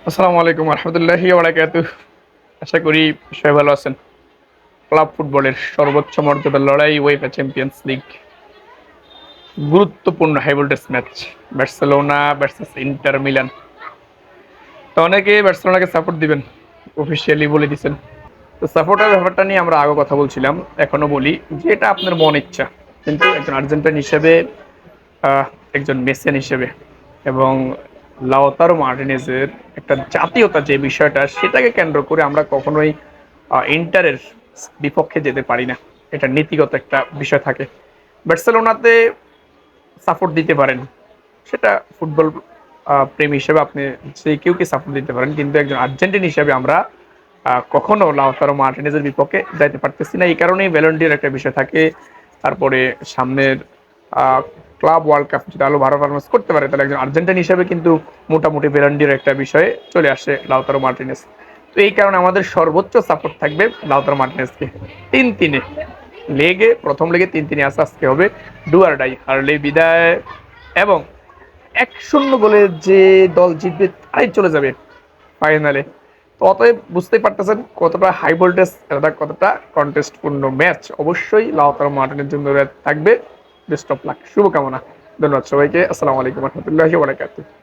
আসসালামু আলাইকুম রহমতুল্লাহি ওয়াবারাকাতুহ। আশা করি সবাই ভালো আছেন। ক্লাব ফুটবলের সর্বোচ্চ মর্যাদার লড়াই উয়েফা চ্যাম্পিয়ন্স লিগ, গুরুত্বপূর্ণ high voltage match Barcelona versus Inter Milan. তো অনেকে বার্সেলোনাকে সাপোর্ট দিবেন, অফিসিয়ালি বলে দিচ্ছেন। তো সাপোর্টের ব্যাপারটা নিয়ে আমরা আগে কথা বলছিলাম, এখনো বলি যে এটা আপনার মন ইচ্ছা, কিন্তু একজন আর্জেন্টাইন হিসেবে, আহ, একজন মেসিয়ান হিসেবে এবং লাউতারো মার্টিনেজের একটা জাতীয়তা যে বিষয়টা, সেটাকে কেন্দ্র করে আমরা কখনোই ইন্টারের বিপক্ষে যেতে পারি না। এটা নীতিগত একটা বিষয় থাকে। বার্সেলোনাতে সাপোর্ট দিতে পারেন, সেটা ফুটবল প্রেমী হিসেবে আপনি যে কেউকে সাপোর্ট দিতে পারেন, কিন্তু একজন আর্জেন্টিন হিসেবে আমরা কখনো লাউতারো মার্টিনেজের বিপক্ষে যাইতে পারতেছি না। এই কারণেই ব্যালন্ডির একটা বিষয় থাকে। তারপরে সামনের ক্লাব ওয়ার্ল্ড কাপ যদি আরো ভালো পারফরমেন্স করতে পারে, তাহলে একজন আর্জেন্টাইন হিসেবে কিন্তু মোটামুটি ব্যালন্ডির একটা বিষয়ে চলে আসে লাউতারো মার্টিনেজ। তো এই কারণে আমাদের সর্বোচ্চ সাপোর্ট থাকবে লাউতারো মার্টিনেজকে। 3-3 লেগে, প্রথম লেগে 3-3 আসা আজকে হবে ডুয়ার ডাই, হারলে বিদায়। এবং 1-0 গোলে যে দল জিতবে তারাই চলে যাবে ফাইনালে। তো অতএব বুঝতেই পারতেছেন কতটা হাই ভোল্টেজ, কতটা কন্টেস্টপূর্ণ ম্যাচ। অবশ্যই লাউতারো মার্টিনের জন্য থাকবে বেস্ট অফ লাক, শুভকামনা। ধন্যবাদ সবাইকে। আসসালামু আলাইকুম রহমতুল্লাহি ওয়া বারাকাতুহু।